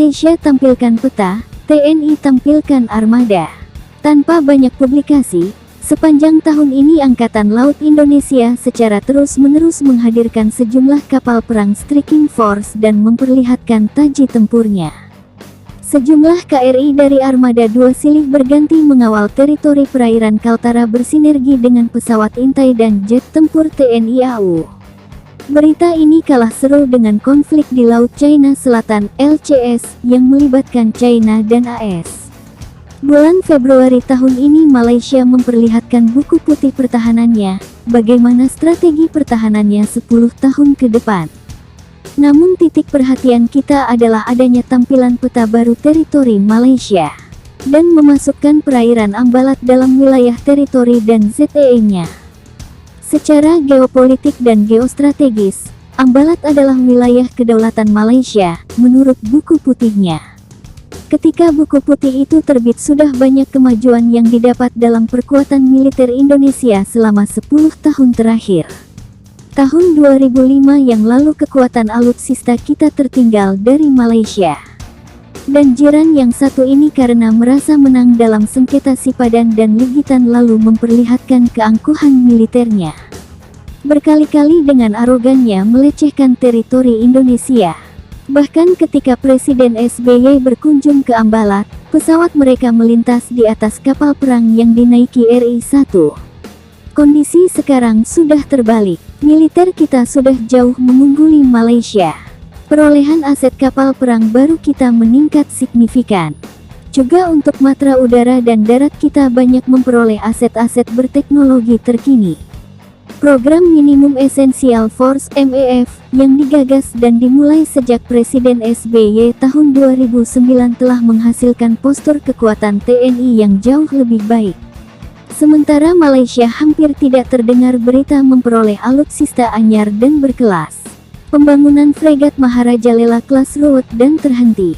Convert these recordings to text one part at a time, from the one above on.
Malaysia tampilkan peta, TNI tampilkan armada. Tanpa banyak publikasi, sepanjang tahun ini Angkatan Laut Indonesia secara terus-menerus menghadirkan sejumlah kapal perang striking force dan memperlihatkan taji tempurnya. Sejumlah KRI dari Armada 2 silih berganti mengawal teritori perairan Kaltara bersinergi dengan pesawat intai dan jet tempur TNI AU. Berita ini kalah seru dengan konflik di Laut China Selatan (LCS) yang melibatkan China dan AS. Bulan Februari tahun ini Malaysia memperlihatkan buku putih pertahanannya, bagaimana strategi pertahanannya 10 tahun ke depan. Namun titik perhatian kita adalah adanya tampilan peta baru teritori Malaysia dan memasukkan perairan Ambalat dalam wilayah teritori dan ZEE-nya. Secara geopolitik dan geostrategis, Ambalat adalah wilayah kedaulatan Malaysia, menurut buku putihnya. Ketika buku putih itu terbit sudah banyak kemajuan yang didapat dalam perkuatan militer Indonesia selama 10 tahun terakhir. Tahun 2005 yang lalu kekuatan alutsista kita tertinggal dari Malaysia. Dan jiran yang satu ini karena merasa menang dalam sengketa Sipadan dan Ligitan lalu memperlihatkan keangkuhan militernya. Berkali-kali dengan arogannya melecehkan teritori Indonesia. Bahkan ketika Presiden SBY berkunjung ke Ambalat, pesawat mereka melintas di atas kapal perang yang dinaiki RI-1. Kondisi sekarang sudah terbalik. Militer kita sudah jauh mengungguli Malaysia. Perolehan aset kapal perang baru kita meningkat signifikan. Juga untuk matra udara dan darat kita banyak memperoleh aset-aset berteknologi terkini. Program Minimum Essential Force (MEF) yang digagas dan dimulai sejak Presiden SBY tahun 2009 telah menghasilkan postur kekuatan TNI yang jauh lebih baik. Sementara Malaysia hampir tidak terdengar berita memperoleh alutsista anyar dan berkelas. Pembangunan fregat Maharaja Lela kelas Ruwet dan terhenti.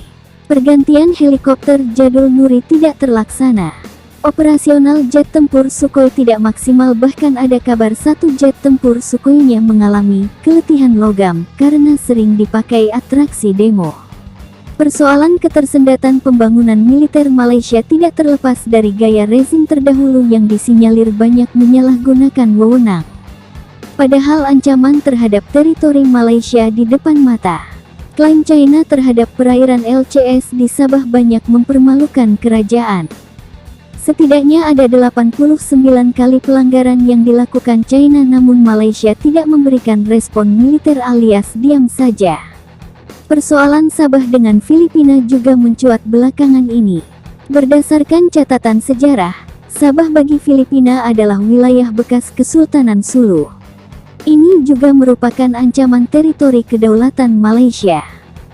Pergantian helikopter Jadul Nuri tidak terlaksana. Operasional jet tempur Sukhoi tidak maksimal, bahkan ada kabar satu jet tempur Sukhoi-nya mengalami keletihan logam karena sering dipakai atraksi demo. Persoalan ketersendatan pembangunan militer Malaysia tidak terlepas dari gaya rezim terdahulu yang disinyalir banyak menyalahgunakan wewenang. Padahal ancaman terhadap teritori Malaysia di depan mata. Klaim China terhadap perairan LCS di Sabah banyak mempermalukan kerajaan. Setidaknya ada 89 kali pelanggaran yang dilakukan China namun Malaysia tidak memberikan respon militer alias diam saja. Persoalan Sabah dengan Filipina juga mencuat belakangan ini. Berdasarkan catatan sejarah, Sabah bagi Filipina adalah wilayah bekas Kesultanan Sulu. Ini juga merupakan ancaman teritori kedaulatan Malaysia.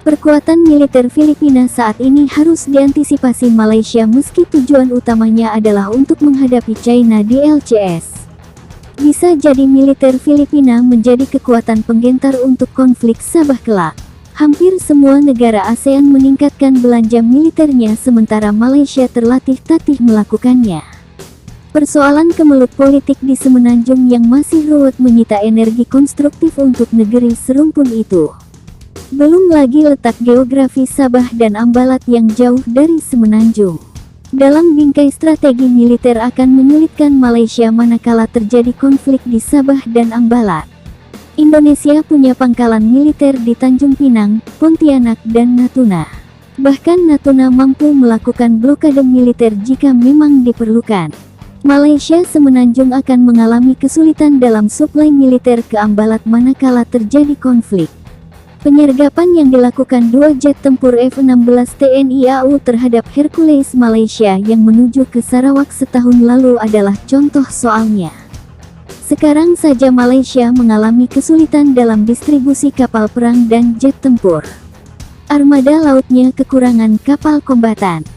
Perkuatan militer Filipina saat ini harus diantisipasi Malaysia meski tujuan utamanya adalah untuk menghadapi China di LCS. Bisa jadi militer Filipina menjadi kekuatan penggentar untuk konflik Sabah kelak. Hampir semua negara ASEAN meningkatkan belanja militernya sementara Malaysia terlatih-tatih melakukannya. Persoalan kemelut politik di Semenanjung yang masih ruwet menyita energi konstruktif untuk negeri serumpun itu. Belum lagi letak geografi Sabah dan Ambalat yang jauh dari Semenanjung. Dalam bingkai strategi militer akan menyulitkan Malaysia manakala terjadi konflik di Sabah dan Ambalat. Indonesia punya pangkalan militer di Tanjung Pinang, Pontianak dan Natuna. Bahkan Natuna mampu melakukan blokade militer jika memang diperlukan. Malaysia Semenanjung akan mengalami kesulitan dalam suplai militer ke Ambalat manakala terjadi konflik. Penyergapan yang dilakukan 2 jet tempur F-16 TNI AU terhadap Hercules Malaysia yang menuju ke Sarawak setahun lalu adalah contoh soalnya. Sekarang saja Malaysia mengalami kesulitan dalam distribusi kapal perang dan jet tempur. Armada lautnya kekurangan kapal kombatan.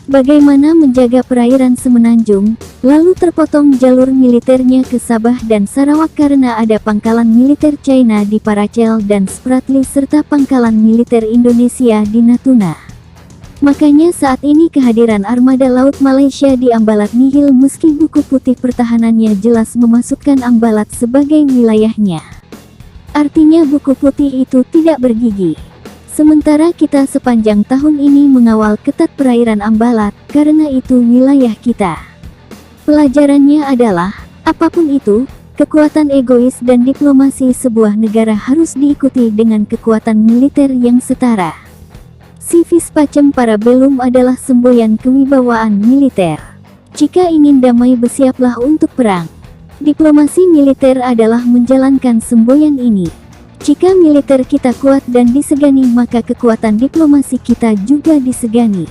Bagaimana menjaga perairan Semenanjung, lalu terpotong jalur militernya ke Sabah dan Sarawak karena ada pangkalan militer China di Paracel dan Spratly serta pangkalan militer Indonesia di Natuna. Makanya saat ini kehadiran armada laut Malaysia di Ambalat nihil meski buku putih pertahanannya jelas memasukkan Ambalat sebagai wilayahnya. Artinya buku putih itu tidak bergigi. Sementara kita sepanjang tahun ini mengawal ketat perairan Ambalat, karena itu wilayah kita. Pelajarannya adalah, apapun itu, kekuatan egois dan diplomasi sebuah negara harus diikuti dengan kekuatan militer yang setara. Civis pacem para bellum adalah semboyan kewibawaan militer. Jika ingin damai bersiaplah untuk perang. Diplomasi militer adalah menjalankan semboyan ini. Jika militer kita kuat dan disegani maka kekuatan diplomasi kita juga disegani.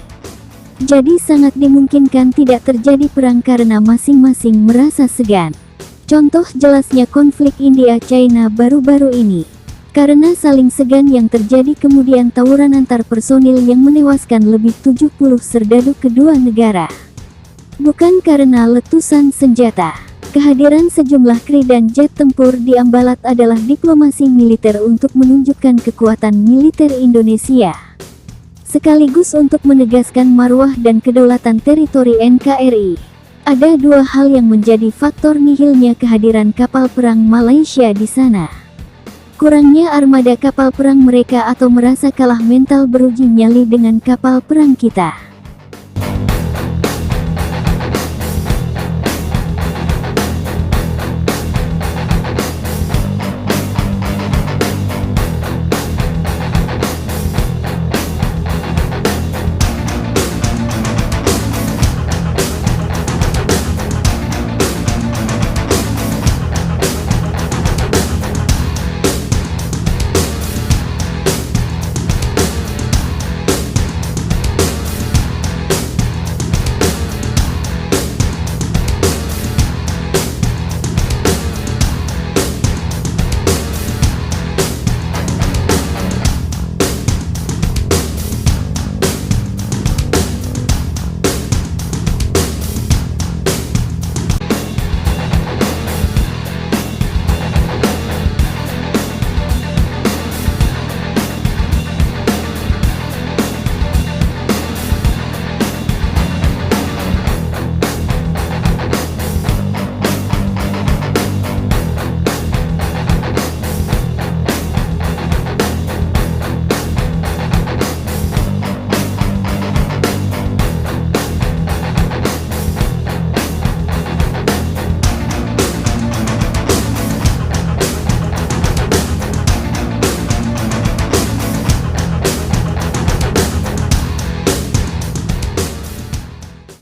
Jadi sangat dimungkinkan tidak terjadi perang karena masing-masing merasa segan. Contoh jelasnya konflik India-China baru-baru ini. Karena saling segan yang terjadi kemudian tawuran antar personil yang menewaskan lebih 70 serdadu kedua negara. Bukan karena letusan senjata. Kehadiran sejumlah kri dan jet tempur di Ambalat adalah diplomasi militer untuk menunjukkan kekuatan militer Indonesia. Sekaligus untuk menegaskan marwah dan kedaulatan teritori NKRI. Ada dua hal yang menjadi faktor nihilnya kehadiran kapal perang Malaysia di sana. Kurangnya armada kapal perang mereka atau merasa kalah mental beruji nyali dengan kapal perang kita.